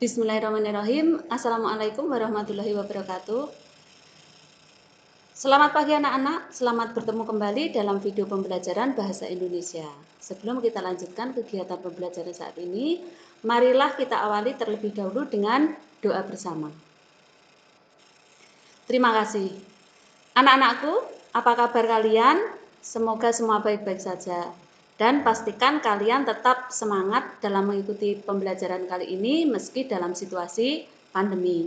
Bismillahirrahmanirrahim. Assalamualaikum warahmatullahi wabarakatuh. Selamat pagi anak-anak, selamat bertemu kembali dalam video pembelajaran Bahasa Indonesia. Sebelum kita lanjutkan kegiatan pembelajaran saat ini, marilah kita awali terlebih dahulu dengan doa bersama. Terima kasih. Anak-anakku, apa kabar kalian? Semoga semua baik-baik saja. Dan pastikan kalian tetap semangat dalam mengikuti pembelajaran kali ini meski dalam situasi pandemi.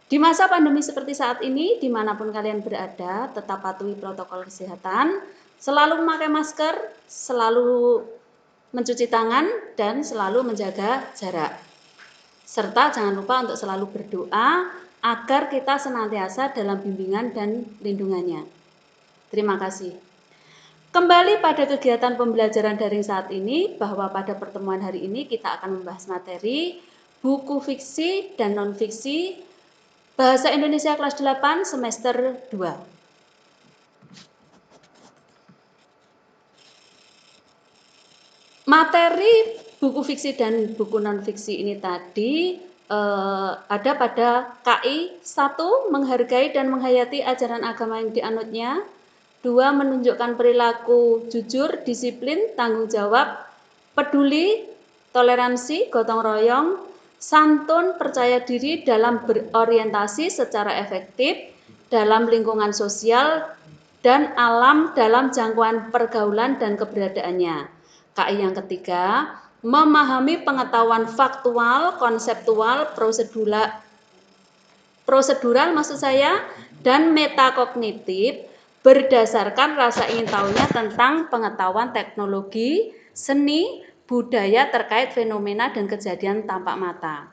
Di masa pandemi seperti saat ini, dimanapun kalian berada, tetap patuhi protokol kesehatan, selalu memakai masker, selalu mencuci tangan, dan selalu menjaga jarak. Serta jangan lupa untuk selalu berdoa agar kita senantiasa dalam bimbingan dan lindungannya. Terima kasih. Kembali pada kegiatan pembelajaran daring saat ini, bahwa pada pertemuan hari ini kita akan membahas materi buku fiksi dan non-fiksi Bahasa Indonesia kelas 8 semester 2. Materi buku fiksi dan buku non-fiksi ini tadi ada pada KI 1, menghargai dan menghayati ajaran agama yang dianutnya. 2, menunjukkan perilaku jujur, disiplin, tanggung jawab, peduli, toleransi, gotong royong, santun, percaya diri dalam berorientasi secara efektif dalam lingkungan sosial dan alam dalam jangkauan pergaulan dan keberadaannya. KI yang ketiga, memahami pengetahuan faktual, konseptual, prosedural maksud saya, dan metakognitif berdasarkan rasa ingin tahunya tentang pengetahuan teknologi, seni, budaya terkait fenomena dan kejadian tampak mata.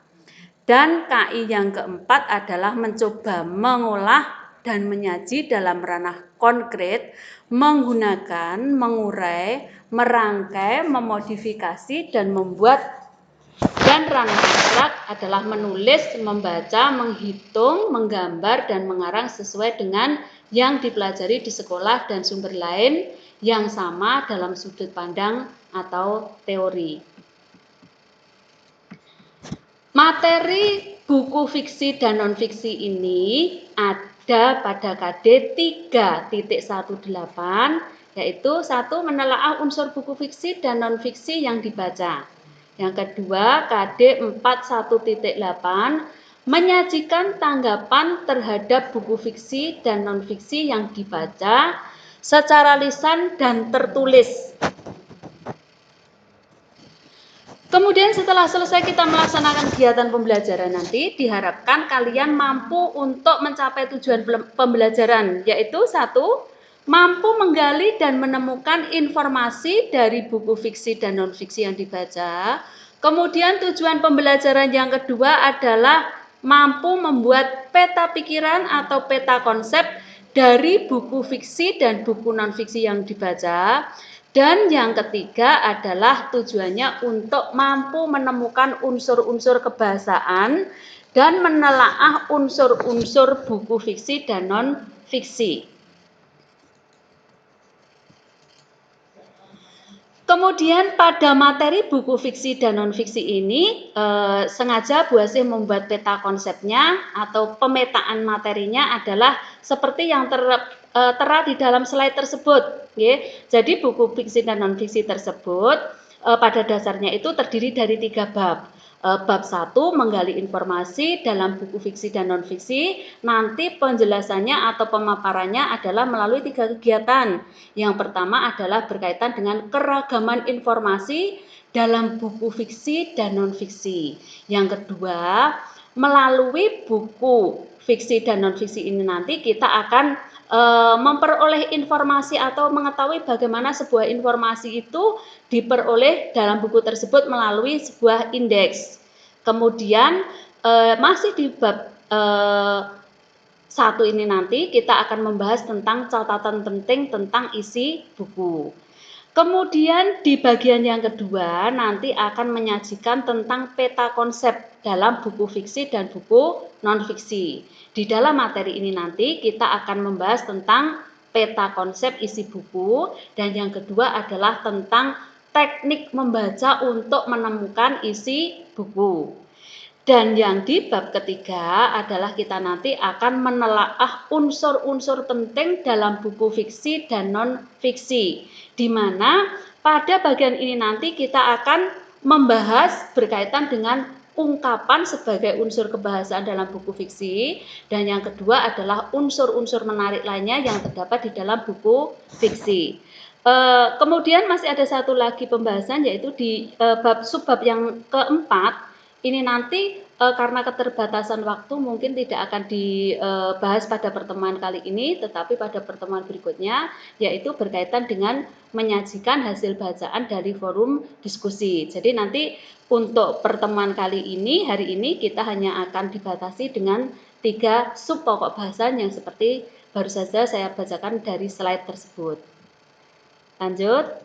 Dan KI yang keempat adalah mencoba mengolah dan menyaji dalam ranah konkret, menggunakan, mengurai, merangkai, memodifikasi, dan membuat. Dan ranah abstrak adalah menulis, membaca, menghitung, menggambar, dan mengarang sesuai dengan yang dipelajari di sekolah dan sumber lain yang sama dalam sudut pandang atau teori. Materi buku fiksi dan non-fiksi ini ada pada KD 3.18, yaitu 1. Menelaah unsur buku fiksi dan non-fiksi yang dibaca. Yang kedua, KD 41.8, menyajikan tanggapan terhadap buku fiksi dan non-fiksi yang dibaca secara lisan dan tertulis. Kemudian setelah selesai kita melaksanakan kegiatan pembelajaran nanti, diharapkan kalian mampu untuk mencapai tujuan pembelajaran, yaitu 1. Mampu menggali dan menemukan informasi dari buku fiksi dan non-fiksi yang dibaca. Kemudian tujuan pembelajaran yang kedua adalah mampu membuat peta pikiran atau peta konsep dari buku fiksi dan buku non-fiksi yang dibaca. Dan yang ketiga adalah tujuannya untuk mampu menemukan unsur-unsur kebahasaan dan menelaah unsur-unsur buku fiksi dan non-fiksi. Kemudian pada materi buku fiksi dan non-fiksi ini sengaja Bu Asih membuat peta konsepnya atau pemetaan materinya adalah seperti yang tera di dalam slide tersebut. Jadi buku fiksi dan non-fiksi tersebut pada dasarnya itu terdiri dari 3 bab. Bab 1, menggali informasi dalam buku fiksi dan non-fiksi. Nanti penjelasannya atau pemaparannya adalah melalui 3 kegiatan. Yang pertama adalah berkaitan dengan keragaman informasi dalam buku fiksi dan non-fiksi. Yang kedua, melalui buku fiksi dan non-fiksi ini nanti kita akan memperoleh informasi atau mengetahui bagaimana sebuah informasi itu diperoleh dalam buku tersebut melalui sebuah indeks. Kemudian masih di bab 1 ini nanti kita akan membahas tentang catatan penting tentang isi buku. Kemudian di bagian yang kedua nanti akan menyajikan tentang peta konsep dalam buku fiksi dan buku non-fiksi. Di dalam materi ini nanti kita akan membahas tentang peta konsep isi buku, dan yang kedua adalah tentang teknik membaca untuk menemukan isi buku. Dan yang di bab ketiga adalah kita nanti akan menelaah unsur-unsur penting dalam buku fiksi dan non-fiksi, di mana pada bagian ini nanti kita akan membahas berkaitan dengan ungkapan sebagai unsur kebahasaan dalam buku fiksi, dan yang kedua adalah unsur-unsur menarik lainnya yang terdapat di dalam buku fiksi. Kemudian masih ada satu lagi pembahasan, yaitu di subbab yang keempat. Ini nanti karena keterbatasan waktu mungkin tidak akan dibahas pada pertemuan kali ini, tetapi pada pertemuan berikutnya, yaitu berkaitan dengan menyajikan hasil bacaan dari forum diskusi. Jadi nanti untuk pertemuan kali ini, hari ini kita hanya akan dibatasi dengan 3 sub pokok bahasan yang seperti baru saja saya bacakan dari slide tersebut. Lanjut.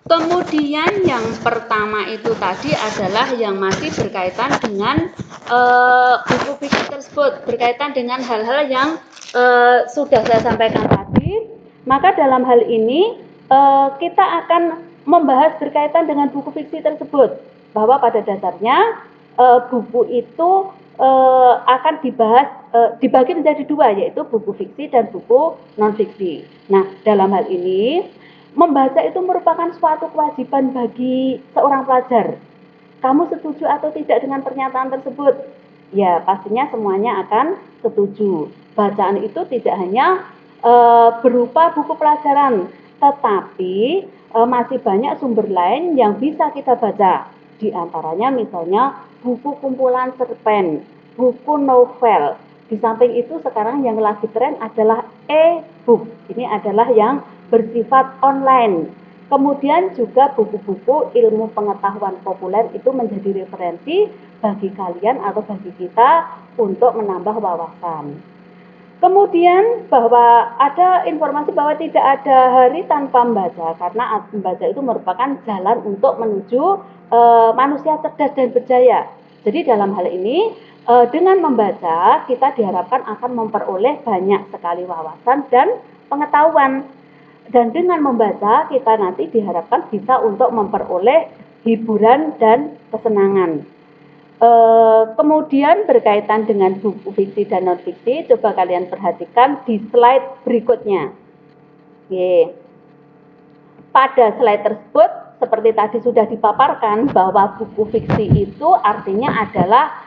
Kemudian yang pertama itu tadi adalah yang masih berkaitan dengan buku fiksi tersebut, berkaitan dengan hal-hal yang sudah saya sampaikan tadi. Maka dalam hal ini kita akan membahas berkaitan dengan buku fiksi tersebut, bahwa pada dasarnya buku itu akan dibahas dibagi menjadi dua, yaitu buku fiksi dan buku non fiksi. Nah, dalam hal ini membaca itu merupakan suatu kewajiban bagi seorang pelajar. Kamu setuju atau tidak dengan pernyataan tersebut? Ya, pastinya semuanya akan setuju. Bacaan itu tidak hanya berupa buku pelajaran, tetapi masih banyak sumber lain yang bisa kita baca. Di antaranya misalnya buku kumpulan cerpen, buku novel. Di samping itu sekarang yang lagi tren adalah e-book. Ini adalah yang bersifat online. Kemudian juga buku-buku ilmu pengetahuan populer itu menjadi referensi bagi kalian atau bagi kita untuk menambah wawasan. Kemudian bahwa ada informasi bahwa tidak ada hari tanpa membaca, karena membaca itu merupakan jalan untuk menuju manusia cerdas dan berjaya. Jadi dalam hal ini dengan membaca kita diharapkan akan memperoleh banyak sekali wawasan dan pengetahuan. Dan dengan membaca kita nanti diharapkan bisa untuk memperoleh hiburan dan kesenangan. Kemudian berkaitan dengan buku fiksi dan non fiksi, coba kalian perhatikan di slide berikutnya. Oke. Pada slide tersebut seperti tadi sudah dipaparkan bahwa buku fiksi itu artinya adalah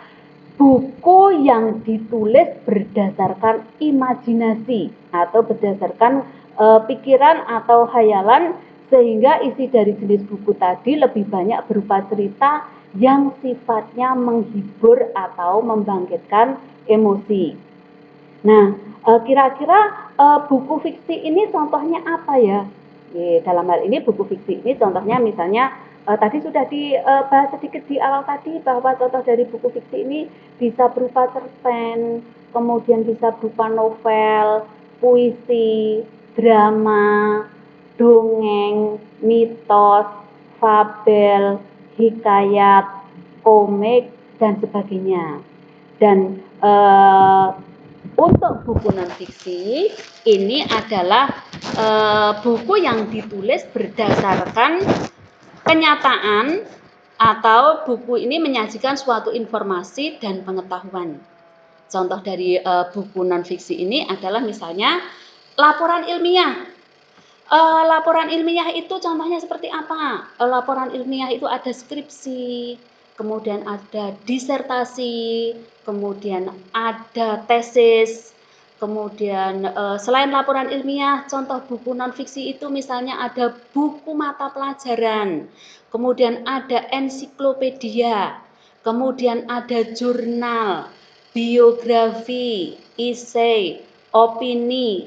buku yang ditulis berdasarkan imajinasi atau berdasarkan pikiran atau hayalan, sehingga isi dari jenis buku tadi lebih banyak berupa cerita yang sifatnya menghibur atau membangkitkan emosi. Nah, kira-kira buku fiksi ini contohnya apa ya? Dalam hal ini buku fiksi ini contohnya misalnya tadi sudah dibahas sedikit di awal tadi bahwa contoh dari buku fiksi ini bisa berupa cerpen, kemudian bisa berupa novel, puisi, drama, dongeng, mitos, fabel, hikayat, komik, dan sebagainya. Dan untuk buku non fiksi ini adalah buku yang ditulis berdasarkan kenyataan, atau buku ini menyajikan suatu informasi dan pengetahuan. Contoh dari buku non fiksi ini adalah misalnya laporan ilmiah. Laporan ilmiah itu contohnya seperti apa? Laporan ilmiah itu ada skripsi, kemudian ada disertasi, kemudian ada tesis, kemudian selain laporan ilmiah, contoh buku non fiksi itu misalnya ada buku mata pelajaran, kemudian ada ensiklopedia, kemudian ada jurnal, biografi, esai, opini,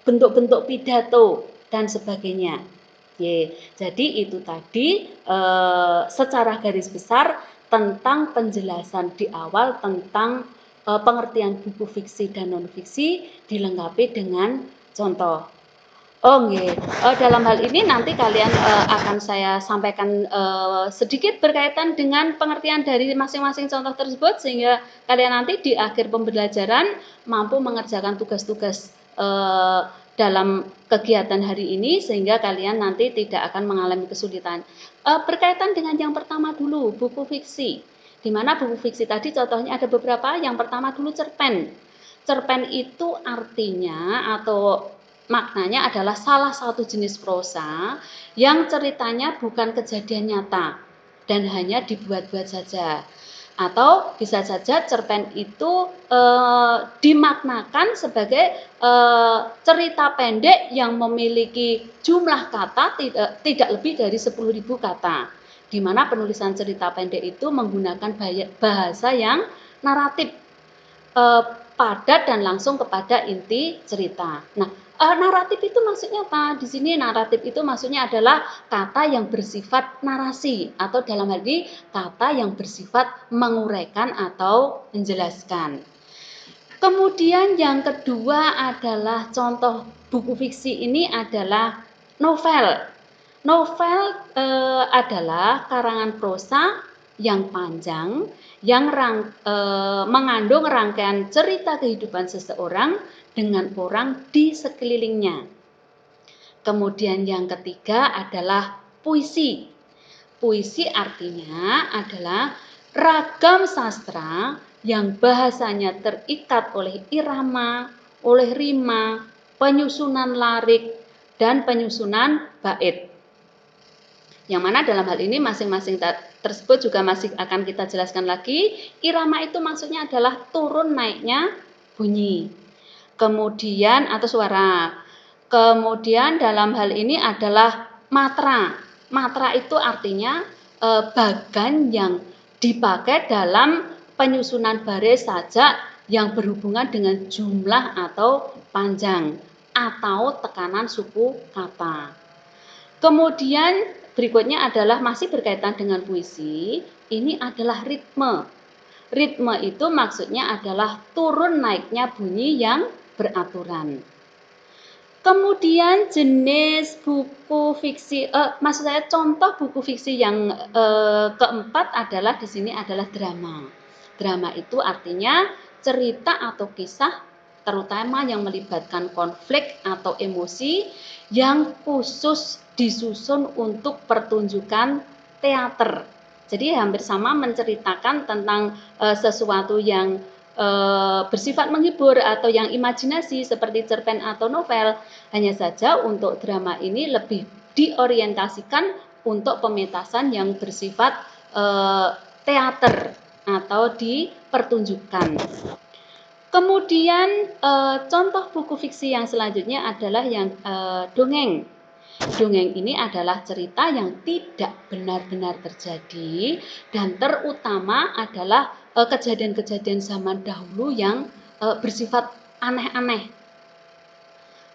bentuk-bentuk pidato, dan sebagainya. Jadi itu tadi secara garis besar tentang penjelasan di awal tentang pengertian buku fiksi dan non fiksi dilengkapi dengan contoh. Dalam hal ini nanti kalian akan saya sampaikan sedikit berkaitan dengan pengertian dari masing-masing contoh tersebut, sehingga kalian nanti di akhir pembelajaran mampu mengerjakan tugas-tugas dalam kegiatan hari ini, sehingga kalian nanti tidak akan mengalami kesulitan. Berkaitan dengan yang pertama dulu, buku fiksi. Di mana buku fiksi tadi contohnya ada beberapa. Yang pertama dulu cerpen. Cerpen itu artinya atau maknanya adalah salah satu jenis prosa yang ceritanya bukan kejadian nyata dan hanya dibuat-buat saja. Atau bisa saja cerpen itu dimaknakan sebagai cerita pendek yang memiliki jumlah kata tidak lebih dari 10.000 kata, di mana penulisan cerita pendek itu menggunakan bahasa yang naratif, padat dan langsung kepada inti cerita. Nah, naratif itu maksudnya apa? Di sini naratif itu maksudnya adalah kata yang bersifat narasi atau dalam hal ini kata yang bersifat menguraikan atau menjelaskan. Kemudian yang kedua adalah contoh buku fiksi ini adalah novel. Novel adalah karangan prosa yang panjang yang mengandung rangkaian cerita kehidupan seseorang dengan orang di sekelilingnya. Kemudian yang ketiga adalah puisi. Puisi artinya adalah ragam sastra yang bahasanya terikat oleh irama, oleh rima, penyusunan larik, dan penyusunan bait. Yang mana dalam hal ini masing-masing tersebut juga masih akan kita jelaskan lagi. Irama itu maksudnya adalah turun naiknya bunyi. Kemudian atau suara. Kemudian dalam hal ini adalah matra. Matra itu artinya bagan yang dipakai dalam penyusunan baris sajak yang berhubungan dengan jumlah atau panjang atau tekanan suku kata. Kemudian berikutnya adalah masih berkaitan dengan puisi, ini adalah ritme. Ritme itu maksudnya adalah turun naiknya bunyi yang beraturan. Kemudian jenis buku fiksi, maksud saya contoh buku fiksi yang keempat adalah di sini adalah drama. Drama itu artinya cerita atau kisah terutama yang melibatkan konflik atau emosi yang khusus disusun untuk pertunjukan teater. Jadi hampir sama menceritakan tentang sesuatu yang bersifat menghibur atau yang imajinasi seperti cerpen atau novel. Hanya saja untuk drama ini lebih diorientasikan untuk pementasan yang bersifat teater atau dipertunjukkan. Kemudian contoh buku fiksi yang selanjutnya adalah yang dongeng. Dongeng ini adalah cerita yang tidak benar-benar terjadi dan terutama adalah kejadian-kejadian zaman dahulu yang bersifat aneh-aneh.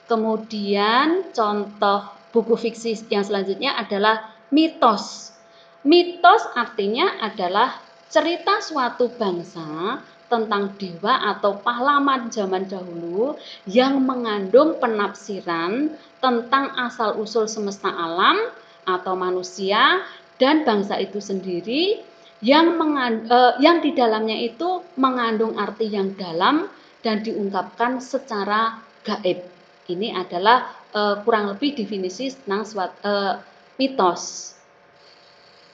Kemudian contoh buku fiksi yang selanjutnya adalah mitos. Mitos artinya adalah cerita suatu bangsa tentang dewa atau pahlawan zaman dahulu yang mengandung penafsiran tentang asal-usul semesta alam atau manusia dan bangsa itu sendiri yang di dalamnya itu mengandung arti yang dalam dan diungkapkan secara gaib. Ini adalah kurang lebih definisi tentang mitos.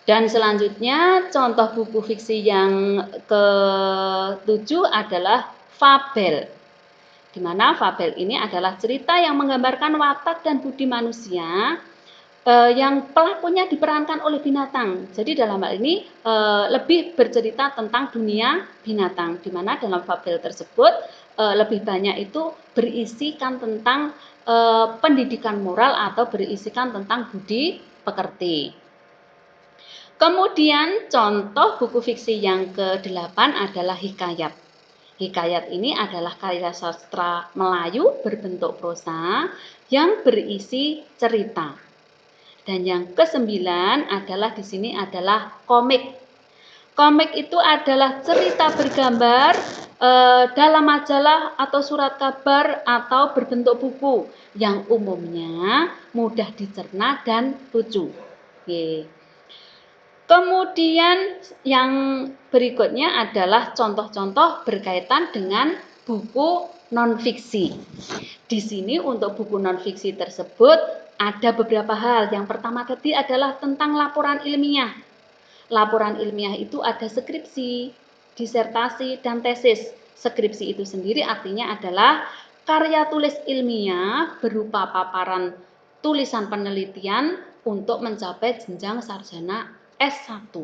Dan selanjutnya contoh buku fiksi yang ke-7 adalah fabel. Di mana fabel ini adalah cerita yang menggambarkan watak dan budi manusia yang pelakunya diperankan oleh binatang. Jadi dalam hal ini lebih bercerita tentang dunia binatang, di mana dalam fabel tersebut lebih banyak itu berisikan tentang pendidikan moral atau berisikan tentang budi pekerti. Kemudian contoh buku fiksi yang ke-8 adalah hikayat. Hikayat ini adalah karya sastra Melayu berbentuk prosa yang berisi cerita. Dan yang ke-9 adalah di sini adalah komik. Komik itu adalah cerita bergambar dalam majalah atau surat kabar atau berbentuk buku yang umumnya mudah dicerna dan lucu. Oke. Kemudian yang berikutnya adalah contoh-contoh berkaitan dengan buku non-fiksi. Di sini untuk buku non-fiksi tersebut ada beberapa hal. Yang pertama tadi adalah tentang laporan ilmiah. Laporan ilmiah itu ada skripsi, disertasi, dan tesis. Skripsi itu sendiri artinya adalah karya tulis ilmiah berupa paparan tulisan penelitian untuk mencapai jenjang sarjana S1.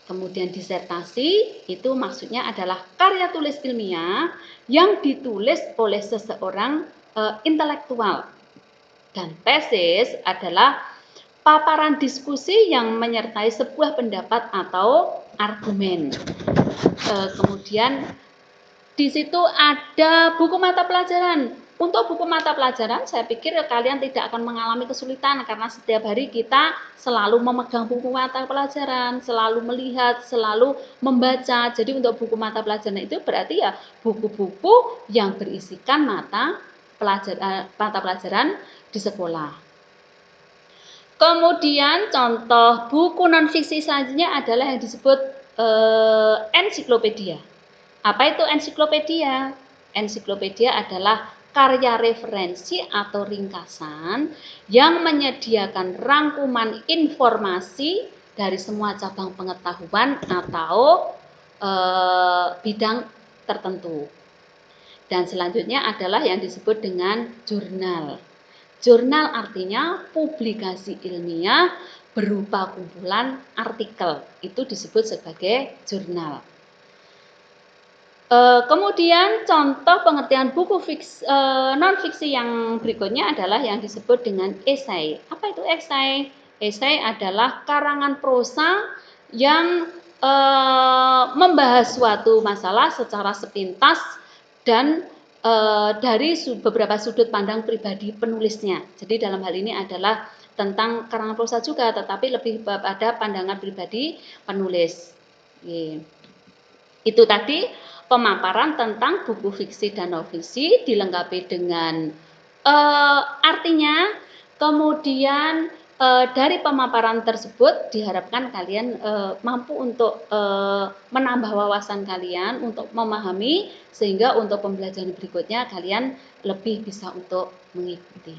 Kemudian disertasi itu maksudnya adalah karya tulis ilmiah yang ditulis oleh seseorang intelektual. Dan tesis adalah paparan diskusi yang menyertai sebuah pendapat atau argumen. Kemudian di situ ada buku mata pelajaran. Untuk buku mata pelajaran, saya pikir kalian tidak akan mengalami kesulitan karena setiap hari kita selalu memegang buku mata pelajaran, selalu melihat, selalu membaca. Jadi untuk buku mata pelajaran itu berarti ya buku-buku yang berisikan mata pelajaran di sekolah. Kemudian contoh buku non-fiksi selanjutnya adalah yang disebut ensiklopedia. Apa itu ensiklopedia? Ensiklopedia adalah karya referensi atau ringkasan yang menyediakan rangkuman informasi dari semua cabang pengetahuan atau bidang tertentu. Dan selanjutnya adalah yang disebut dengan jurnal. Jurnal artinya publikasi ilmiah berupa kumpulan artikel. Itu disebut sebagai jurnal. Kemudian contoh pengertian buku non-fiksi yang berikutnya adalah yang disebut dengan esai. Apa itu esai? Esai adalah karangan prosa yang membahas suatu masalah secara sepintas dan dari beberapa sudut pandang pribadi penulisnya. Jadi dalam hal ini adalah tentang karangan prosa juga, tetapi lebih pada pandangan pribadi penulis. Itu tadi pemaparan tentang buku fiksi dan non-fiksi dilengkapi dengan artinya. Kemudian dari pemaparan tersebut diharapkan kalian mampu untuk menambah wawasan kalian untuk memahami, sehingga untuk pembelajaran berikutnya kalian lebih bisa untuk mengikuti.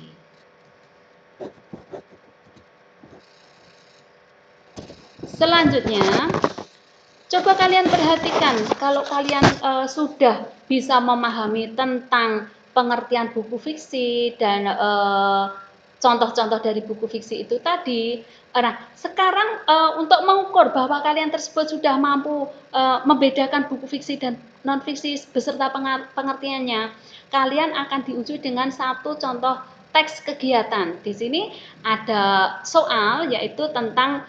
Selanjutnya, coba kalian perhatikan, kalau kalian sudah bisa memahami tentang pengertian buku fiksi dan contoh-contoh dari buku fiksi itu tadi. Nah, sekarang untuk mengukur bahwa kalian tersebut sudah mampu membedakan buku fiksi dan non-fiksi beserta pengertiannya, kalian akan diuji dengan satu contoh teks kegiatan. Di sini ada soal yaitu tentang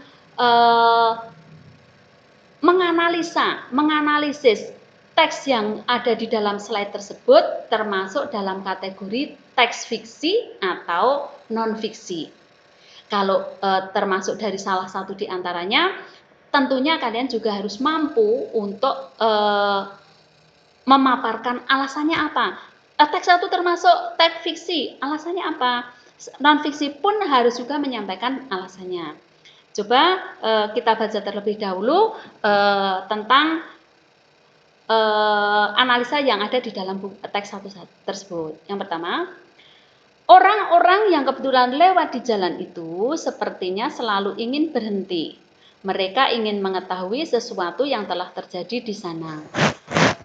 menganalisis teks yang ada di dalam slide tersebut termasuk dalam kategori teks fiksi atau non-fiksi. Kalau termasuk dari salah satu di antaranya, tentunya kalian juga harus mampu untuk memaparkan alasannya apa. Teks satu termasuk teks fiksi, alasannya apa? Non-fiksi pun harus juga menyampaikan alasannya. Coba kita baca terlebih dahulu tentang analisa yang ada di dalam teks satu tersebut. Yang pertama, orang-orang yang kebetulan lewat di jalan itu sepertinya selalu ingin berhenti. Mereka ingin mengetahui sesuatu yang telah terjadi di sana.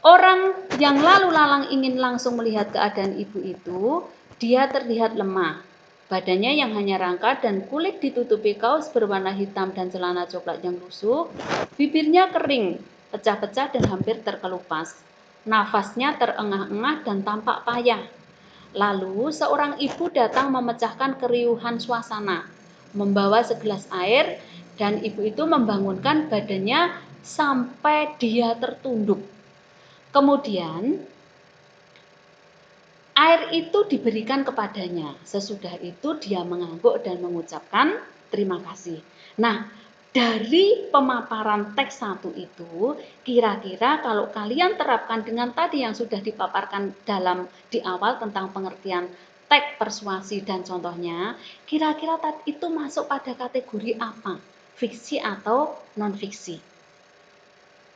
Orang yang lalu lalang ingin langsung melihat keadaan ibu itu, dia terlihat lemah. Badannya yang hanya rangka dan kulit ditutupi kaos berwarna hitam dan celana coklat yang lusuh, bibirnya kering, pecah-pecah dan hampir terkelupas. Nafasnya terengah-engah dan tampak payah. Lalu seorang ibu datang memecahkan keriuhan suasana, membawa segelas air, dan ibu itu membangunkan badannya sampai dia tertunduk. Kemudian air itu diberikan kepadanya. Sesudah itu dia mengangguk dan mengucapkan terima kasih. Nah, dari pemaparan teks 1 itu, kira-kira kalau kalian terapkan dengan tadi yang sudah dipaparkan di awal tentang pengertian teks, persuasi, dan contohnya, kira-kira itu masuk pada kategori apa? Fiksi atau non-fiksi?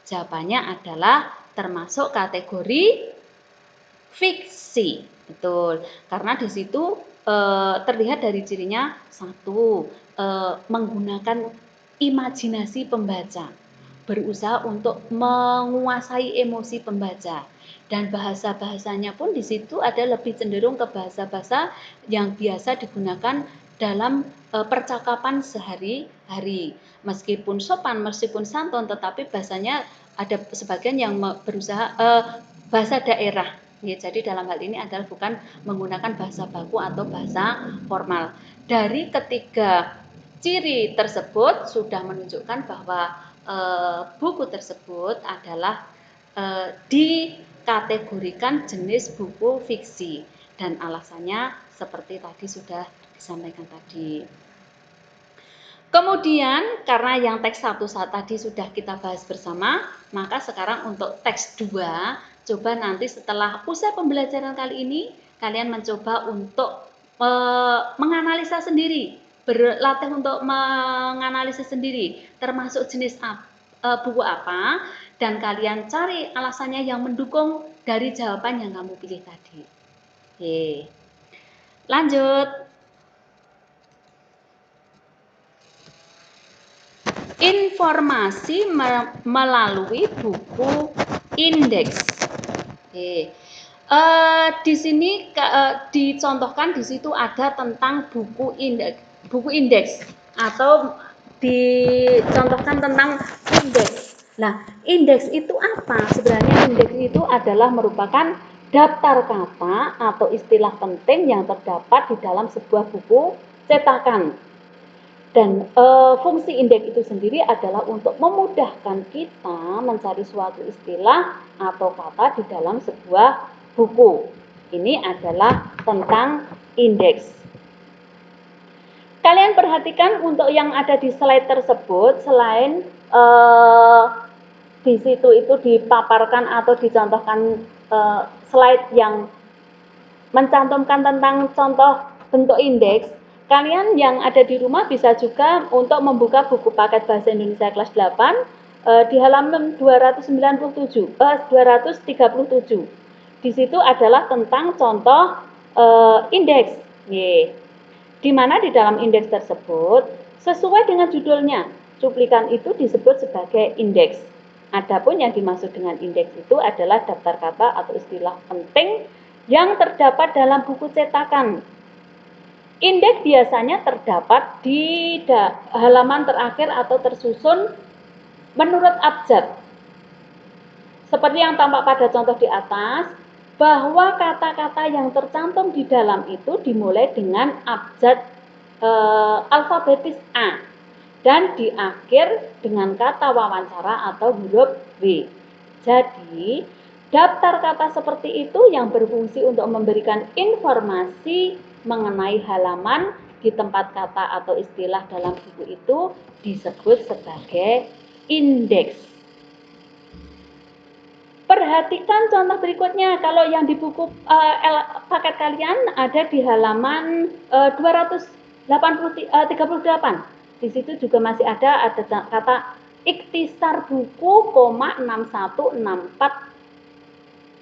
Jawabannya adalah termasuk kategori fiksi. Betul, karena di situ terlihat dari cirinya, satu, menggunakan imajinasi pembaca, berusaha untuk menguasai emosi pembaca. Dan bahasa-bahasanya pun di situ ada lebih cenderung ke bahasa-bahasa yang biasa digunakan dalam percakapan sehari-hari. Meskipun sopan, meskipun santun, tetapi bahasanya ada sebagian yang berusaha bahasa daerah. Ya, jadi dalam hal ini adalah bukan menggunakan bahasa baku atau bahasa formal. Dari ketiga ciri tersebut sudah menunjukkan bahwa buku tersebut adalah dikategorikan jenis buku fiksi, dan alasannya seperti tadi sudah disampaikan tadi. Kemudian karena yang teks 1 tadi sudah kita bahas bersama, maka sekarang untuk teks 2, coba nanti setelah usai pembelajaran kali ini, kalian mencoba untuk menganalisa sendiri, berlatih untuk menganalisis sendiri, termasuk jenis buku apa, dan kalian cari alasannya yang mendukung dari jawaban yang kamu pilih tadi. Oke. Lanjut. Informasi melalui buku indeks. Oke. Di sini dicontohkan di situ ada tentang buku indeks atau dicontohkan tentang indeks. Nah, indeks itu apa? Sebenarnya indeks itu adalah merupakan daftar kata atau istilah penting yang terdapat di dalam sebuah buku cetakan. Dan fungsi indeks itu sendiri adalah untuk memudahkan kita mencari suatu istilah atau kata di dalam sebuah buku. Ini adalah tentang indeks. Kalian perhatikan untuk yang ada di slide tersebut, selain di situ itu dipaparkan atau dicontohkan slide yang mencantumkan tentang contoh bentuk indeks, kalian yang ada di rumah bisa juga untuk membuka buku paket Bahasa Indonesia kelas 8 di halaman 237. Di situ adalah tentang contoh indeks. Di mana di dalam indeks tersebut, sesuai dengan judulnya, cuplikan itu disebut sebagai indeks. Adapun yang dimaksud dengan indeks itu adalah daftar kata atau istilah penting yang terdapat dalam buku cetakan. Indeks biasanya terdapat di halaman terakhir atau tersusun menurut abjad. Seperti yang tampak pada contoh di atas, bahwa kata-kata yang tercantum di dalam itu dimulai dengan abjad alfabetis A dan diakhir dengan kata wawancara atau huruf W. Jadi, daftar kata seperti itu yang berfungsi untuk memberikan informasi mengenai halaman di tempat kata atau istilah dalam buku itu disebut sebagai indeks. Perhatikan contoh berikutnya. Kalau yang di buku paket kalian ada di halaman 238. Di situ juga masih ada kata ikhtisar buku, 616464.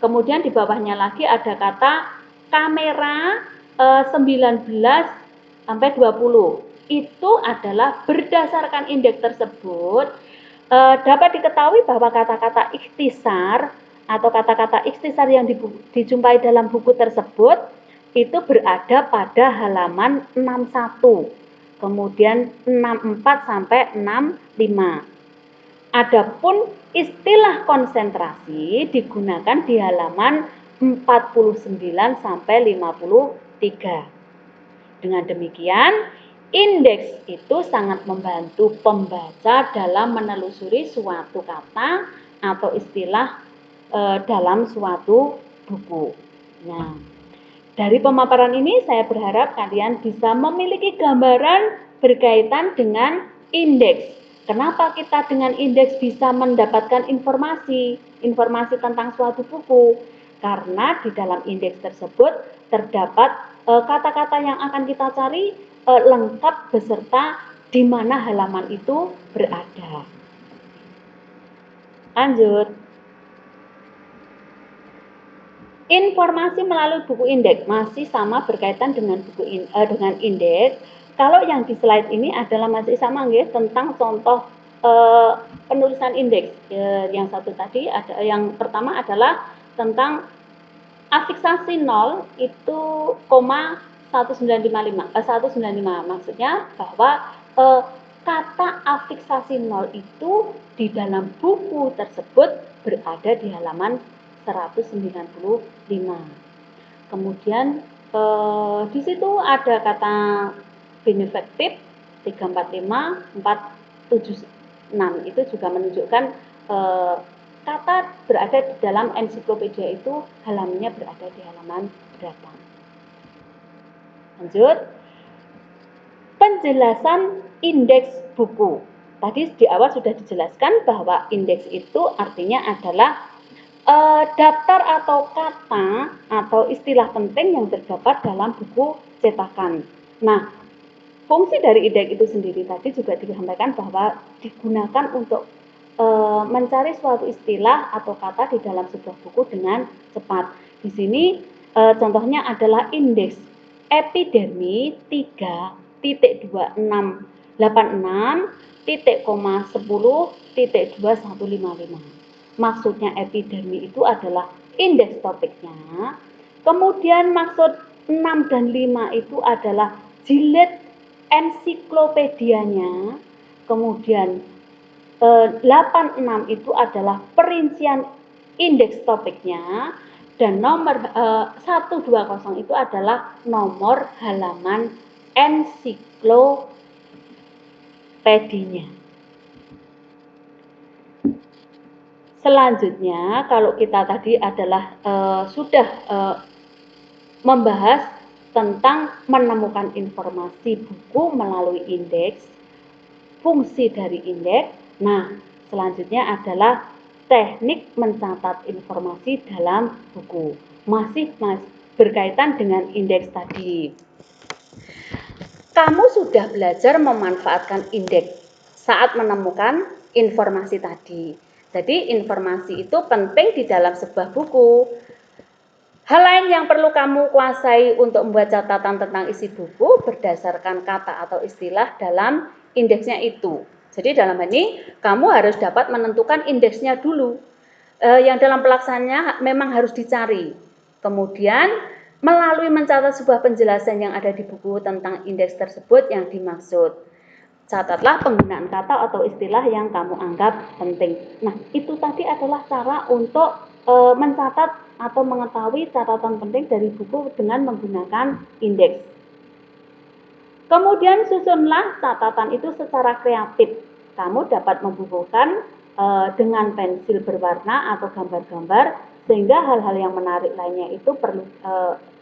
Kemudian di bawahnya lagi ada kata kamera 19 sampai 20. Itu adalah berdasarkan indeks tersebut dapat diketahui bahwa kata-kata ikhtisar atau kata-kata ikhtisar yang dijumpai dalam buku tersebut itu berada pada halaman 61, kemudian 64 sampai 65. Adapun istilah konsentrasi digunakan di halaman 49 sampai 53. Dengan demikian, indeks itu sangat membantu pembaca dalam menelusuri suatu kata atau istilah dalam suatu buku. Nah, dari pemaparan ini saya berharap kalian bisa memiliki gambaran berkaitan dengan indeks. Kenapa kita dengan indeks bisa mendapatkan informasi tentang suatu buku? Karena di dalam indeks tersebut terdapat kata-kata yang akan kita cari lengkap beserta di mana halaman itu berada. Lanjut. Informasi melalui buku indeks masih sama berkaitan dengan dengan indeks. Kalau yang di slide ini adalah masih sama nggih tentang contoh penulisan indeks. Yang satu tadi ada, yang pertama adalah tentang afiksasi 0 itu koma 1955, maksudnya bahwa kata afiksasi 0 itu di dalam buku tersebut berada di halaman 195. Kemudian di situ ada kata benefektif 345 476, itu juga menunjukkan kata berada di dalam ensiklopedia itu halamannya berada di halaman berapa. Lanjut, penjelasan indeks buku. Tadi di awal sudah dijelaskan bahwa indeks itu artinya adalah daftar atau kata atau istilah penting yang terdapat dalam buku cetakan. Nah, fungsi dari indeks itu sendiri tadi juga disampaikan bahwa digunakan untuk mencari suatu istilah atau kata di dalam sebuah buku dengan cepat. Di sini contohnya adalah indeks epidermi 3.2686.10.2155. Maksudnya epidermi itu adalah indeks topiknya. Kemudian maksud 6 dan 5 itu adalah jilid ensiklopedianya. Kemudian 86 itu adalah perincian indeks topiknya, dan nomor 120 itu adalah nomor halaman ensiklopedinya. Selanjutnya, kalau kita tadi adalah sudah membahas tentang menemukan informasi buku melalui indeks, fungsi dari indeks. Nah, selanjutnya adalah teknik mencatat informasi dalam buku. Masih berkaitan dengan indeks tadi. Kamu sudah belajar memanfaatkan indeks saat menemukan informasi tadi. Jadi informasi itu penting di dalam sebuah buku. Hal lain yang perlu kamu kuasai untuk membuat catatan tentang isi buku berdasarkan kata atau istilah dalam indeksnya itu. Jadi dalam ini kamu harus dapat menentukan indeksnya dulu. Yang dalam pelaksanaannya memang harus dicari. Kemudian melalui mencatat sebuah penjelasan yang ada di buku tentang indeks tersebut yang dimaksud. Catatlah penggunaan kata atau istilah yang kamu anggap penting. Nah, itu tadi adalah cara untuk mencatat atau mengetahui catatan penting dari buku dengan menggunakan indeks. Kemudian susunlah catatan itu secara kreatif. Kamu dapat membukukan dengan pensil berwarna atau gambar-gambar sehingga hal-hal yang menarik lainnya itu perlu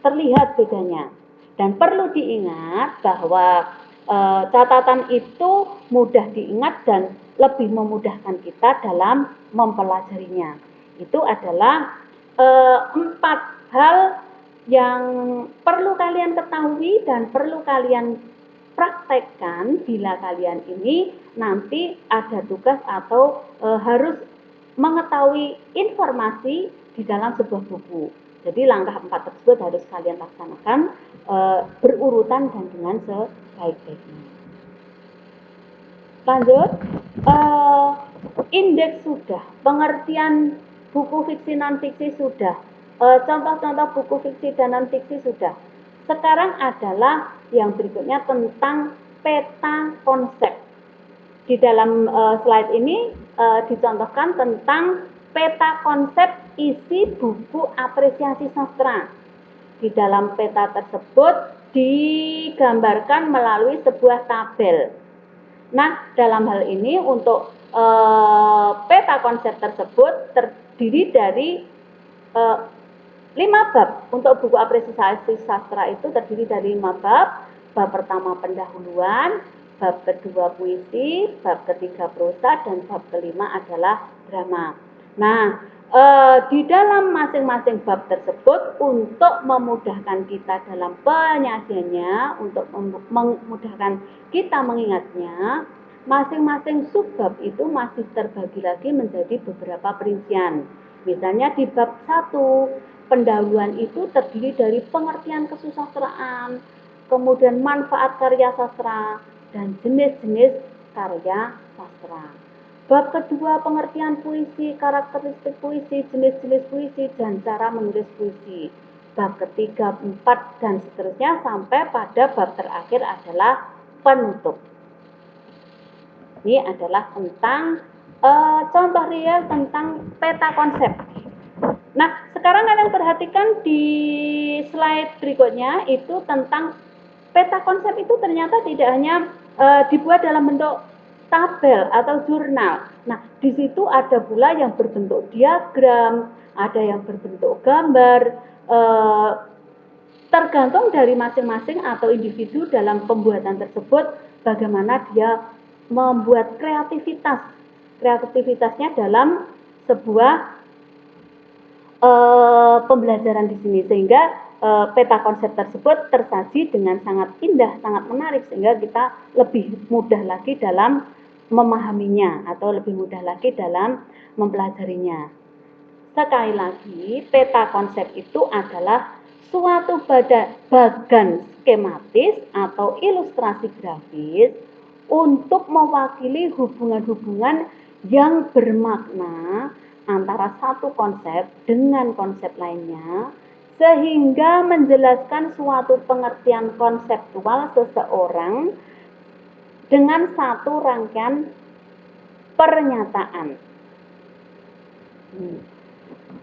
terlihat bedanya. Dan perlu diingat bahwa catatan itu mudah diingat dan lebih memudahkan kita dalam mempelajarinya. Itu adalah 4 hal yang perlu kalian ketahui dan perlu kalian praktekkan bila kalian ini nanti ada tugas atau harus mengetahui informasi di dalam sebuah buku. Jadi langkah 4 tersebut harus kalian laksanakan berurutan dan dengan sebaik-baiknya. Lanjut, indeks sudah, pengertian buku fiksi non-fiksi sudah, contoh-contoh buku fiksi dan non-fiksi sudah. Sekarang adalah yang berikutnya tentang peta konsep. Di dalam slide ini dicontohkan tentang peta konsep isi buku apresiasi sastra. Di dalam peta tersebut digambarkan melalui sebuah tabel. Nah, dalam hal ini untuk peta konsep tersebut terdiri dari 5 bab. Untuk buku apresiasi sastra itu terdiri dari 5 bab. Bab pertama pendahuluan, bab kedua puisi, bab ketiga prosa, dan bab kelima adalah drama. Nah, di dalam masing-masing bab tersebut untuk memudahkan kita dalam penyajiannya, untuk memudahkan kita mengingatnya, masing-masing subbab itu masih terbagi lagi menjadi beberapa perincian. Misalnya di bab 1, pendahuluan itu terdiri dari pengertian kesusastraan, kemudian manfaat karya sastra, dan jenis-jenis karya sastra. Bab kedua, pengertian puisi, karakteristik puisi, jenis-jenis puisi, dan cara menulis puisi. Bab ketiga, 4, dan seterusnya sampai pada bab terakhir adalah penutup. Ini adalah tentang contoh real tentang peta konsep. Nah, sekarang kalian perhatikan di slide berikutnya itu tentang peta konsep itu ternyata tidak hanya dibuat dalam bentuk tabel atau jurnal. Nah, di situ ada pula yang berbentuk diagram, ada yang berbentuk gambar, tergantung dari masing-masing atau individu dalam pembuatan tersebut bagaimana dia membuat kreativitasnya dalam sebuah pembelajaran di sini, sehingga peta konsep tersebut tersaji dengan sangat indah, sangat menarik, sehingga kita lebih mudah lagi dalam memahaminya atau lebih mudah lagi dalam mempelajarinya. Sekali lagi, peta konsep itu adalah suatu bagan skematis atau ilustrasi grafis untuk mewakili hubungan-hubungan yang bermakna antara satu konsep dengan konsep lainnya, sehingga menjelaskan suatu pengertian konseptual seseorang dengan satu rangkaian pernyataan.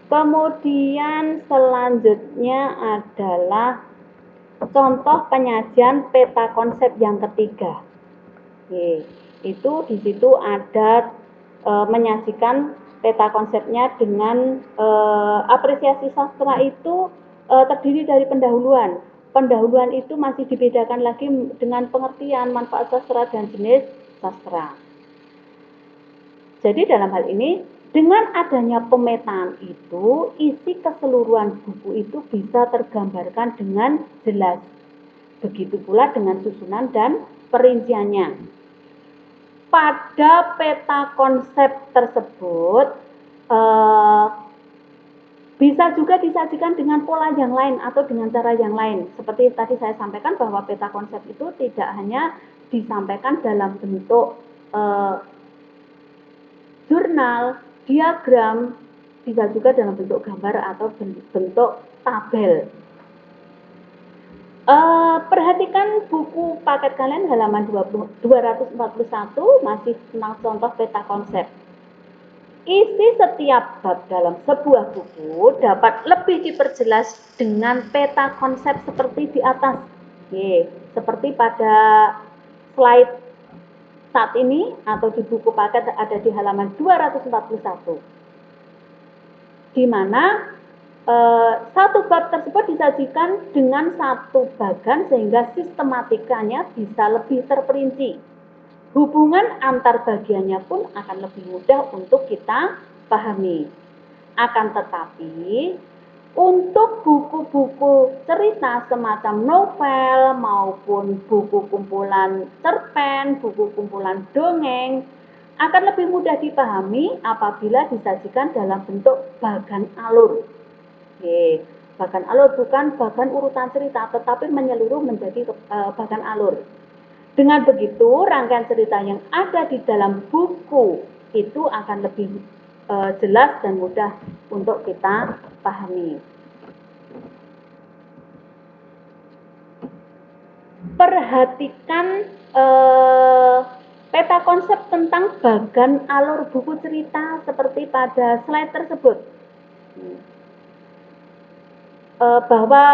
Kemudian selanjutnya adalah contoh penyajian peta konsep yang ketiga. Itu di situ ada menyajikan peta konsepnya dengan apresiasi sastra itu terdiri dari pendahuluan. Pendahuluan itu masih dibedakan lagi dengan pengertian, manfaat sastra, dan jenis sastra. Jadi dalam hal ini, dengan adanya pemetaan itu, isi keseluruhan buku itu bisa tergambarkan dengan jelas. Begitu pula dengan susunan dan perinciannya. Pada peta konsep tersebut bisa juga disajikan dengan pola yang lain atau dengan cara yang lain. Seperti tadi saya sampaikan bahwa peta konsep itu tidak hanya disampaikan dalam bentuk jurnal, diagram, bisa juga dalam bentuk gambar atau bentuk tabel. Perhatikan buku paket kalian halaman 241, masih tentang contoh peta konsep. Isi setiap bab dalam sebuah buku dapat lebih diperjelas dengan peta konsep seperti di atas. Seperti pada slide saat ini atau di buku paket ada di halaman 241. Di mana satu bab tersebut disajikan dengan satu bagan sehingga sistematikanya bisa lebih terperinci. Hubungan antar bagiannya pun akan lebih mudah untuk kita pahami. Akan tetapi, untuk buku-buku cerita semacam novel maupun buku kumpulan cerpen, buku kumpulan dongeng, akan lebih mudah dipahami apabila disajikan dalam bentuk bagan alur. Bagan alur bukan bagan urutan cerita, tetapi menyeluruh menjadi bagan alur. Dengan begitu, rangkaian cerita yang ada di dalam buku itu akan lebih jelas dan mudah untuk kita pahami. Perhatikan peta konsep tentang bagan alur buku cerita seperti pada slide tersebut. Bahwa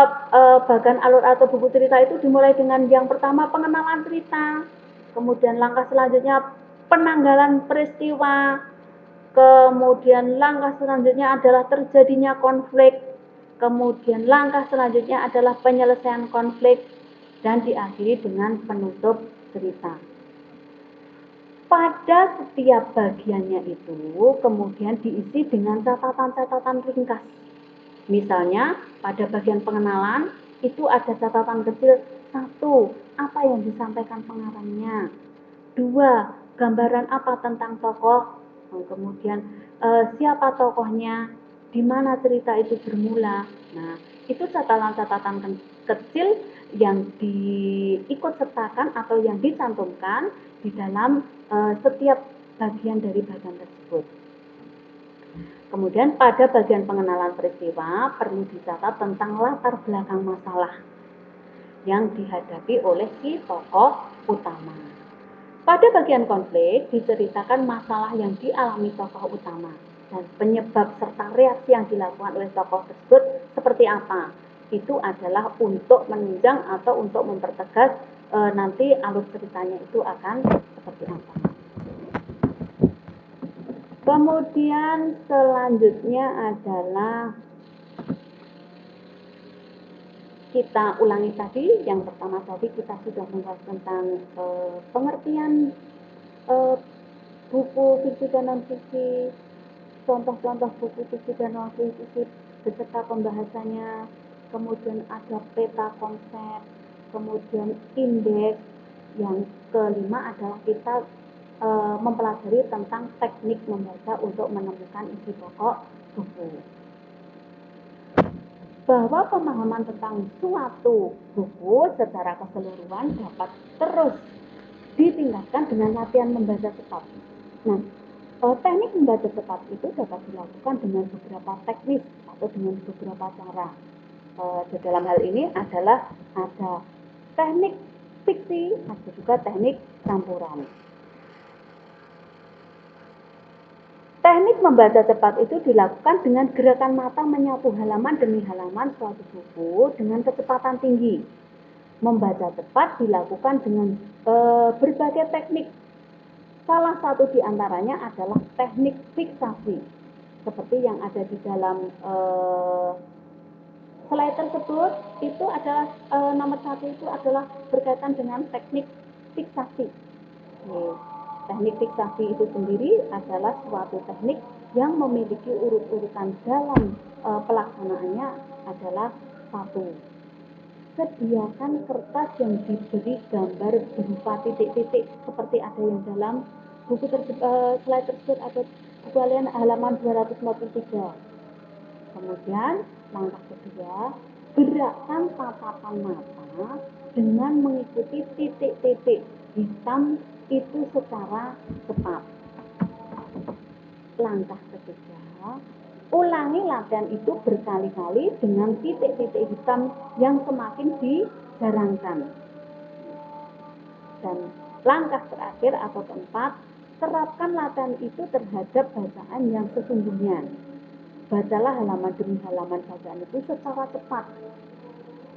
bagan alur atau buku cerita itu dimulai dengan yang pertama pengenalan cerita, kemudian langkah selanjutnya penanggalan peristiwa, kemudian langkah selanjutnya adalah terjadinya konflik, kemudian langkah selanjutnya adalah penyelesaian konflik, dan diakhiri dengan penutup cerita. Pada setiap bagiannya itu kemudian diisi dengan catatan-catatan ringkas. Misalnya pada bagian pengenalan itu ada catatan kecil. 1. Apa yang disampaikan pengarangnya. 2. Gambaran apa tentang tokoh. Kemudian siapa tokohnya, di mana cerita itu bermula. Nah, itu catatan-catatan kecil diikut sertakan atau yang dicantumkan di dalam setiap bagian dari bagan tersebut. Kemudian pada bagian pengenalan peristiwa perlu dicatat tentang latar belakang masalah yang dihadapi oleh si tokoh utama. Pada bagian konflik diceritakan masalah yang dialami tokoh utama dan penyebab serta reaksi yang dilakukan oleh tokoh tersebut seperti apa. Itu adalah untuk menunjang atau untuk mempertegas nanti alur ceritanya itu akan seperti apa. Kemudian selanjutnya adalah kita ulangi tadi, yang pertama tadi kita sudah membahas tentang pengertian buku fiksi dan non-fiksi, contoh-contoh buku fiksi dan non-fiksi beserta pembahasannya, kemudian ada peta konsep, kemudian indeks, yang kelima adalah kita mempelajari tentang teknik membaca untuk menemukan isi pokok buku. Bahwa pemahaman tentang suatu buku secara keseluruhan dapat terus ditingkatkan dengan latihan membaca cepat. Nah, teknik membaca cepat itu dapat dilakukan dengan beberapa teknis atau dengan beberapa cara. Di dalam hal ini adalah ada teknik fiksi, ada juga teknik campuran. Teknik membaca cepat itu dilakukan dengan gerakan mata menyapu halaman demi halaman suatu buku dengan kecepatan tinggi. Membaca cepat dilakukan dengan berbagai teknik. Salah satu di antaranya adalah teknik fiksasi. Seperti yang ada di dalam slide tersebut, itu adalah nomor 1 itu adalah berkaitan dengan teknik fiksasi. Teknik fiksasi itu sendiri adalah suatu teknik yang memiliki urut-urutan dalam pelaksanaannya adalah 1. Sediakan kertas yang diberi gambar berupa titik-titik seperti ada yang dalam buku slide tersebut atau buku kalian halaman 253. Kemudian langkah kedua, gerakkan tatapan mata dengan mengikuti titik-titik hitam itu secara cepat. Langkah ketiga, ulangi latihan itu berkali-kali dengan titik-titik hitam yang semakin dijarangkan. Dan langkah terakhir atau keempat, terapkan latihan itu terhadap bacaan yang sesungguhnya. Bacalah halaman demi halaman bacaan itu secara cepat.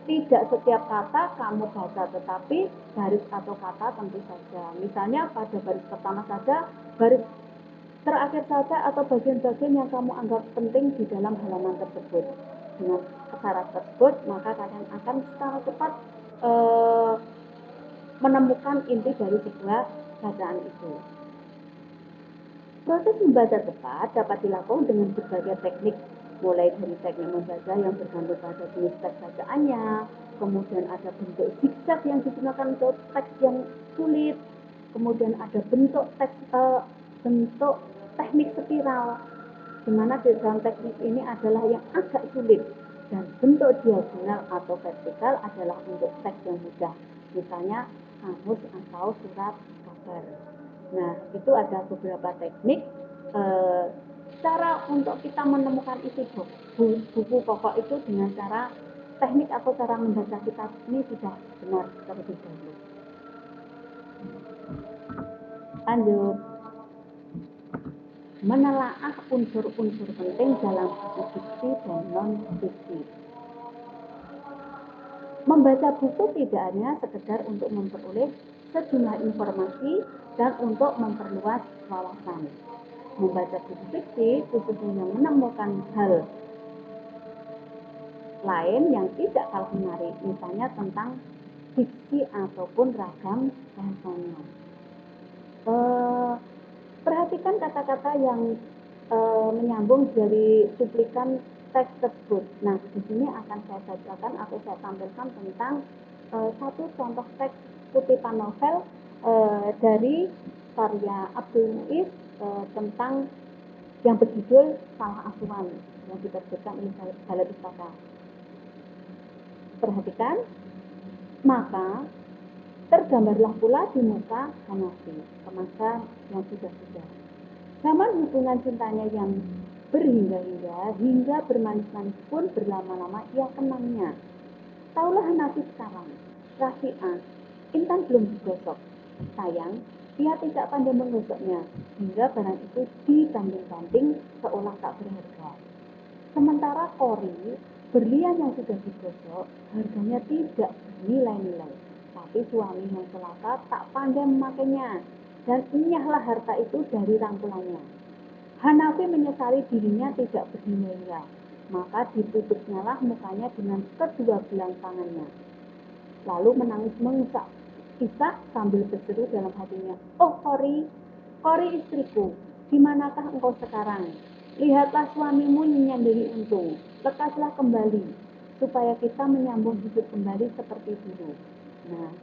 Tidak setiap kata kamu baca, tetapi baris atau kata tentu saja. Misalnya pada baris pertama saja, baris terakhir saja, atau bagian-bagian yang kamu anggap penting di dalam halaman tersebut. Dengan cara tersebut, maka kalian akan secara cepat menemukan inti dari sebuah bacaan itu. Proses membaca cepat dapat dilakukan dengan berbagai teknik, mulai dari teknik membaca yang bergantung pada jenis teks bacaannya, kemudian ada bentuk zigzag yang digunakan untuk teks yang sulit, kemudian ada bentuk teknik spiral, di mana di dalam teknik ini adalah yang agak sulit, dan bentuk diagonal atau vertikal adalah untuk teks yang mudah, misalnya kamus atau surat kabar. Nah, itu ada beberapa teknik cara untuk kita menemukan isi buku pokok itu dengan cara teknik atau cara membaca kita ini sudah benar terlebih dahulu. Lanjut. Menelaah unsur-unsur penting dalam buku fiksi dan non-fiksi. Membaca buku tidak hanya sekedar untuk memperoleh sejumlah informasi dan untuk memperluas wawasan. Membaca buku fiksi khususnya menemukan hal lain yang tidak kalah menarik, misalnya tentang fiksi ataupun ragam bahasanya. Perhatikan kata-kata yang menyambung dari cuplikan teks tersebut. Nah, di sini akan saya bacakan atau saya tampilkan tentang satu contoh teks kutipan novel dari karya Abdul Muiz tentang yang berjudul Salah Asuhan yang diterbitkan oleh Balai Pustaka. Perhatikan, Maka tergambarlah pula di muka Hanafi, semasa yang sudah-sudah. Zaman hubungan cintanya yang berhingga-hingga, hingga bermanis-manis pun berlama-lama ia kenangnya. Taulah Hanafi sekarang, Rafi'ah, intan belum digosok. Sayang, ia tidak pandai menggosoknya, hingga barang itu dibanting-banting seolah tak berharga. Sementara Kori, berlian yang sudah digosok, harganya tidak bernilai-nilai. Tapi suami yang celaka tak pandai memakainya, dan enyahlah harta itu dari rangkulannya. Hanafi menyesali dirinya tidak bernilai, maka ditutupnyalah mukanya dengan kedua belang tangannya. Lalu menangis mengusak Ishak sambil berseru dalam hatinya, "Oh Kori, Kori istriku, di manakah engkau sekarang? Lihatlah suamimu menyanderi untung, lekaslah kembali, supaya kita menyambung hidup kembali seperti dulu." Nah,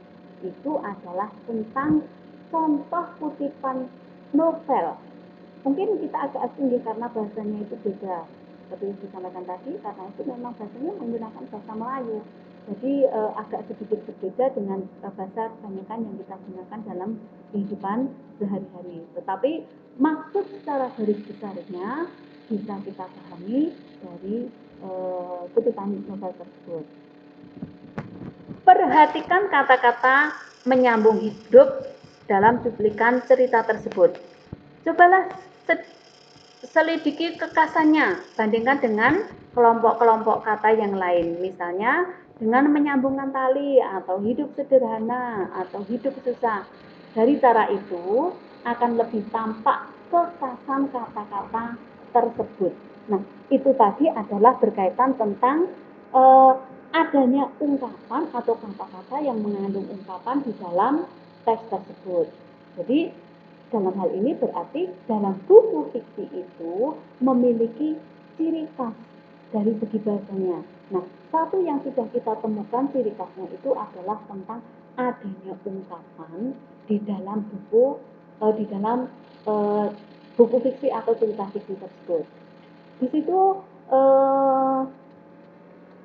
itu adalah tentang contoh kutipan novel. Mungkin kita agak asing karena bahasanya itu beda. Seperti yang disampaikan tadi, karena itu memang bahasanya menggunakan bahasa Melayu. Jadi agak sedikit berbeda dengan bahasa kebanyakan yang kita gunakan dalam kehidupan sehari-hari. Tetapi maksud secara garis besarnya bisa kita pahami dari kutipan novel tersebut. Perhatikan kata-kata menyambung hidup dalam cuplikan cerita tersebut. Cobalah selidiki kekasannya, bandingkan dengan kelompok-kelompok kata yang lain. Misalnya dengan menyambungkan tali, atau hidup sederhana, atau hidup susah. Dari cara itu akan lebih tampak kekasan kata-kata tersebut. Nah, itu tadi adalah berkaitan tentang adanya ungkapan atau kata-kata yang mengandung ungkapan di dalam teks tersebut. Jadi dalam hal ini berarti dalam buku fiksi itu memiliki ciri khas dari segi bahasanya. Nah, satu yang sudah kita temukan ciri khasnya itu adalah tentang adanya ungkapan di dalam buku fiksi atau cerita fiksi tersebut. Di situ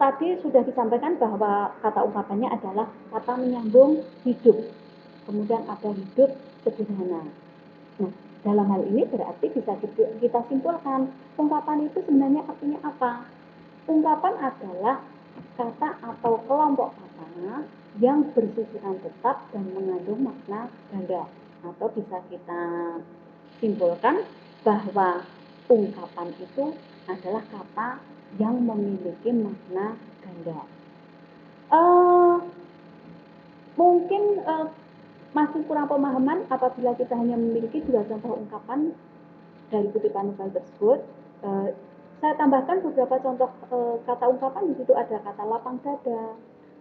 tadi sudah disampaikan bahwa kata ungkapannya adalah kata menyambung hidup. Kemudian ada hidup sederhana. Nah, dalam hal ini berarti bisa kita simpulkan ungkapan itu sebenarnya artinya apa? Ungkapan adalah kata atau kelompok kata yang bersusunan tetap dan mengandung makna ganda. Atau bisa kita simpulkan bahwa ungkapan itu adalah kata yang memiliki makna ganda. Mungkin masih kurang pemahaman apabila kita hanya memiliki dua contoh ungkapan dari kutipan novel tersebut. Saya tambahkan beberapa contoh kata ungkapan. Di situ ada kata lapang dada,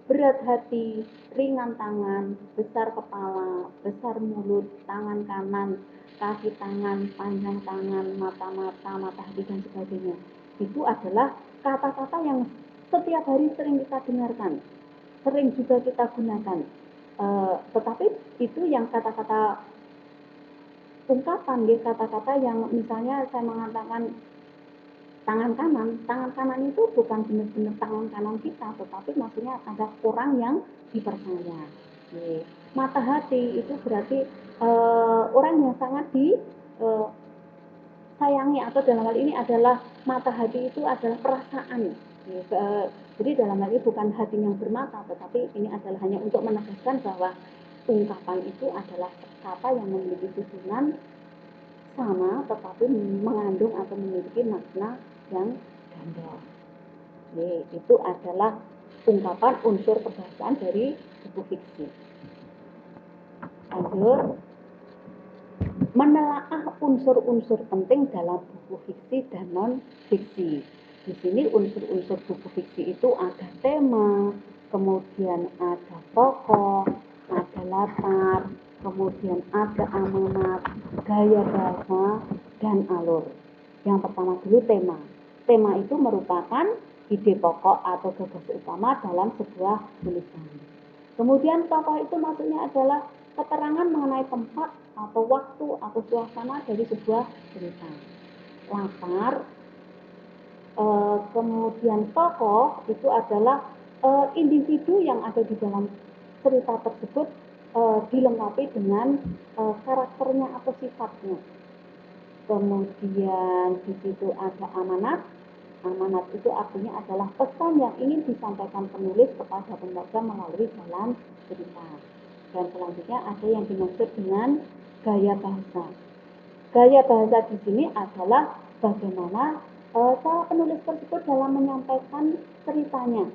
berat hati, ringan tangan, besar kepala, besar mulut, tangan kanan, kaki tangan, panjang tangan, mata-mata, mata hati, dan sebagainya. Itu adalah kata-kata yang setiap hari sering kita dengarkan, sering juga kita gunakan. Tetapi itu yang kata-kata ungkapan, kata-kata yang misalnya saya mengatakan tangan kanan itu bukan benar-benar tangan kanan kita, tetapi maksudnya ada orang yang dipercaya. Mata hati itu berarti orang yang sangat disayangi, atau dalam hal ini adalah mata hati itu adalah perasaan. Jadi dalam hal ini bukan hati yang bermata, tetapi ini adalah hanya untuk menegaskan bahwa ungkapan itu adalah kata yang memiliki susunan sama tetapi mengandung atau memiliki makna yang ganda. Itu adalah ungkapan unsur kebahasaan dari buku fiksi. Lanjut, menelaah unsur-unsur penting dalam buku fiksi dan non-fiksi. Di sini unsur-unsur buku fiksi itu ada tema, kemudian ada tokoh, ada latar, kemudian ada amanat, gaya bahasa, dan alur. Yang pertama dulu tema. Tema itu merupakan ide pokok atau gagasan utama dalam sebuah tulisan. Kemudian tokoh itu maksudnya adalah keterangan mengenai tempat atau waktu atau suasana dari sebuah cerita. Latar, kemudian tokoh itu adalah individu yang ada di dalam cerita tersebut dilengkapi dengan karakternya atau sifatnya. Kemudian di situ ada amanat. Amanat itu artinya adalah pesan yang ingin disampaikan penulis kepada pembaca melalui jalan cerita. Dan selanjutnya ada yang dimaksud dengan gaya bahasa. Gaya bahasa di sini adalah bagaimana cara penulis tersebut dalam menyampaikan ceritanya.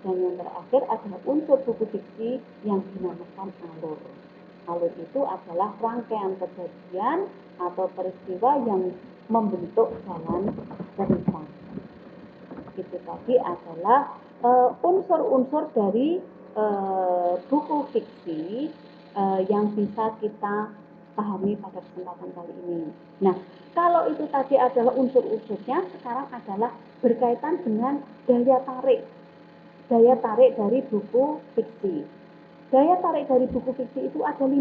Dan yang terakhir adalah unsur buku fiksi yang dinamakan alur. Alur itu adalah rangkaian kejadian atau peristiwa yang membentuk jalan cerita. Itu tadi adalah unsur-unsur dari buku fiksi yang bisa kita pahami pada kesempatan kali ini. Nah, kalau itu tadi adalah unsur-unsurnya, sekarang adalah berkaitan dengan daya tarik. Daya tarik dari buku fiksi. Daya tarik dari buku fiksi itu ada 5.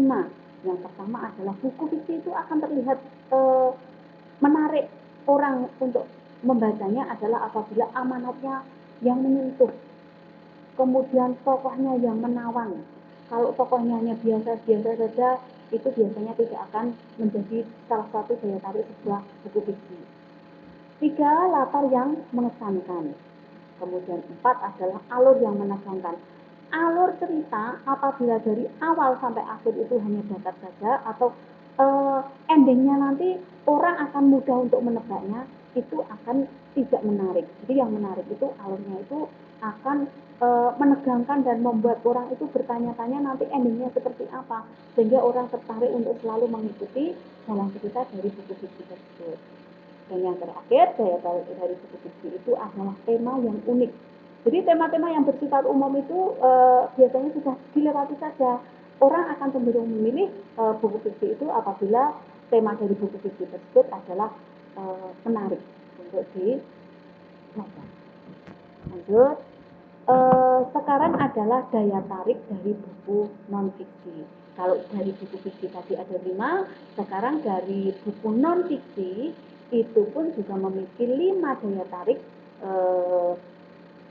Yang pertama adalah buku fiksi itu akan terlihat menarik orang untuk membacanya adalah apabila amanatnya yang menyentuh. Kemudian tokohnya yang menawan. Kalau tokohnya hanya biasa-biasa saja, itu biasanya tidak akan menjadi salah satu daya tarik sebuah buku fiksi. 3, latar yang mengesankan. Kemudian 4 adalah alur yang menegangkan. Alur cerita apabila dari awal sampai akhir itu hanya datar saja atau endingnya nanti orang akan mudah untuk menebaknya, itu akan tidak menarik. Jadi yang menarik itu alurnya itu akan menegangkan dan membuat orang itu bertanya-tanya nanti endingnya seperti apa, sehingga orang tertarik untuk selalu mengikuti jalan cerita dari buku fiksi tersebut. Dan yang terakhir, daya tarik dari buku fiksi itu adalah tema yang unik. Jadi tema-tema yang bersifat umum itu biasanya sudah dilewati saja. Orang akan cenderung memilih buku fiksi itu apabila tema dari buku fiksi tersebut adalah menarik untuk dibaca. Lanjut. Sekarang adalah daya tarik dari buku non-fiksi. Kalau dari buku fiksi tadi ada 5, sekarang dari buku non-fiksi itu pun juga memiliki 5 daya tarik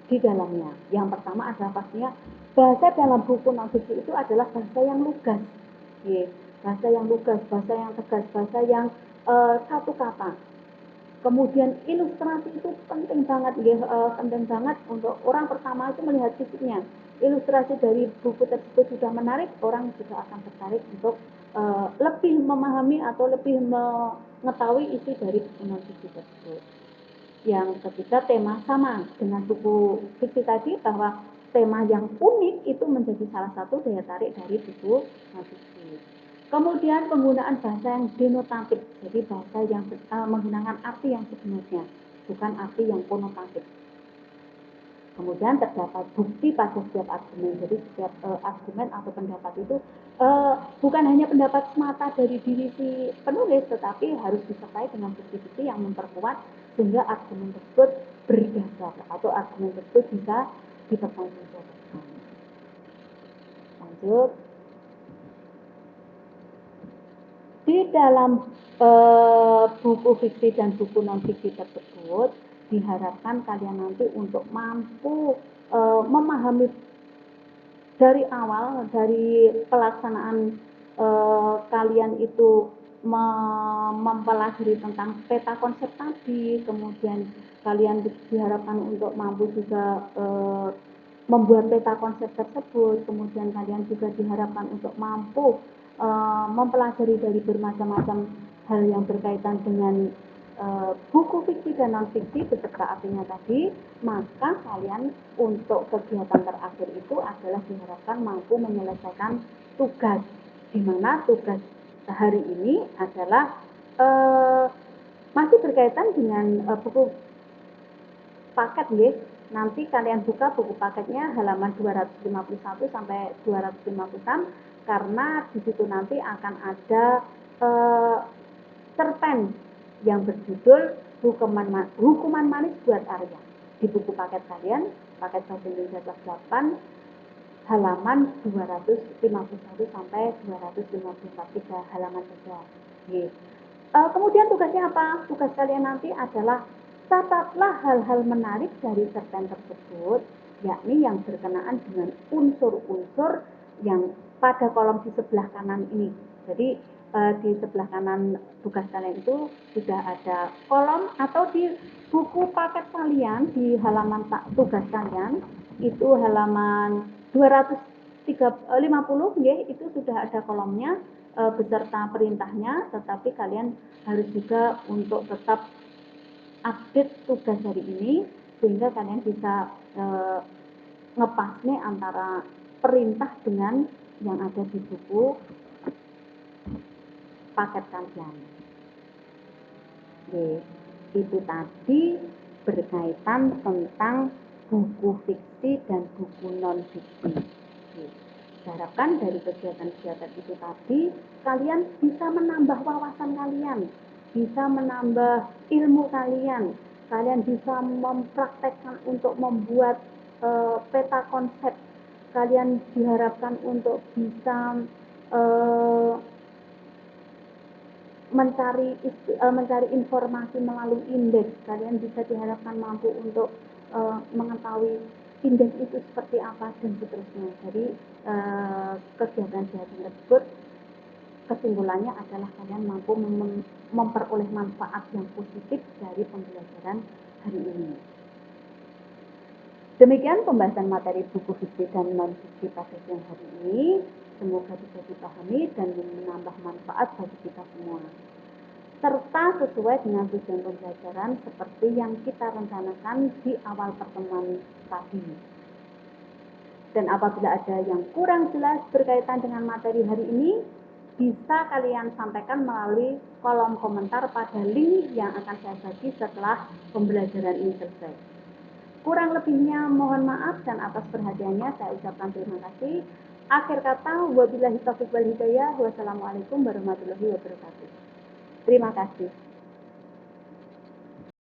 di dalamnya. Yang pertama adalah pastinya bahasa dalam buku non-fiksi itu adalah bahasa yang lugas. Bahasa yang lugas, bahasa yang tegas, bahasa yang satu kata. Kemudian ilustrasi itu penting banget, penting banget untuk orang pertama itu melihat fisiknya. Ilustrasi dari buku tersebut sudah menarik, orang juga akan tertarik untuk lebih memahami atau lebih mengetahui isi dari buku non-fiksi tersebut. Yang ketiga, tema sama dengan buku fiksi tadi, bahwa tema yang unik itu menjadi salah satu daya tarik dari buku non-fiksi. Kemudian penggunaan bahasa yang denotatif, jadi bahasa yang menggunakan arti yang sebenarnya, bukan arti yang konotatif. Kemudian terdapat bukti pada setiap argumen, jadi setiap argumen atau pendapat itu bukan hanya pendapat semata dari diri si penulis, tetapi harus disertai dengan bukti-bukti yang memperkuat sehingga argumen tersebut berdasar atau argumen tersebut bisa dipertanggungjawabkan. Lanjut. Di dalam buku fiksi dan buku non-fiksi tersebut diharapkan kalian nanti untuk mampu memahami dari awal, dari pelaksanaan kalian itu mempelajari tentang peta konsep tadi, kemudian kalian diharapkan untuk mampu juga membuat peta konsep tersebut, kemudian kalian juga diharapkan untuk mampu mempelajari dari bermacam-macam hal yang berkaitan dengan buku fiksi dan non-fiksi beserta artinya tadi, maka kalian untuk kegiatan terakhir itu adalah diharapkan mampu menyelesaikan tugas, di mana tugas hari ini adalah masih berkaitan dengan buku paket ya. Nanti kalian buka buku paketnya halaman 251 sampai 256 karena di situ nanti akan ada cerpen yang berjudul Hukuman Manis buat Arya. Di buku paket kalian, paket bahasa Indonesia kelas 8 halaman 251 sampai 254, 3 halaman saja. Kemudian tugasnya apa? Tugas kalian nanti adalah catatlah hal-hal menarik dari cerpen tersebut yakni yang berkenaan dengan unsur-unsur yang pada kolom di sebelah kanan ini. Jadi di sebelah kanan tugas kalian itu sudah ada kolom, atau di buku paket kalian di halaman tugas kalian itu halaman 250 itu sudah ada kolomnya beserta perintahnya, tetapi kalian harus juga untuk tetap update tugas hari ini sehingga kalian bisa ngepasnya antara perintah dengan yang ada di buku paket kalian. Oke, itu tadi berkaitan tentang buku fiksi dan buku non fiksi. Saya harapkan dari kegiatan-kegiatan itu tadi kalian bisa menambah wawasan kalian, bisa menambah ilmu kalian, kalian bisa mempraktekkan untuk membuat peta konsep, kalian diharapkan untuk bisa mencari informasi melalui indeks, kalian bisa diharapkan mampu untuk mengetahui indeks itu seperti apa dan seterusnya. Jadi kegiatan-kegiatan tersebut kesimpulannya adalah kalian mampu memperoleh manfaat yang positif dari pembelajaran hari ini. Demikian pembahasan materi buku fiksi dan non-fiksi pada siang hari ini. Semoga bisa dipahami dan menambah manfaat bagi kita semua, serta sesuai dengan tujuan pembelajaran seperti yang kita rencanakan di awal pertemuan tadi. Dan apabila ada yang kurang jelas berkaitan dengan materi hari ini, bisa kalian sampaikan melalui kolom komentar pada link yang akan saya bagi setelah pembelajaran ini selesai. Kurang lebihnya mohon maaf, dan atas perhatiannya saya ucapkan terima kasih. Akhir kata, wabillahi taufiq wal hidayah. Wassalamualaikum warahmatullahi wabarakatuh. Terima kasih.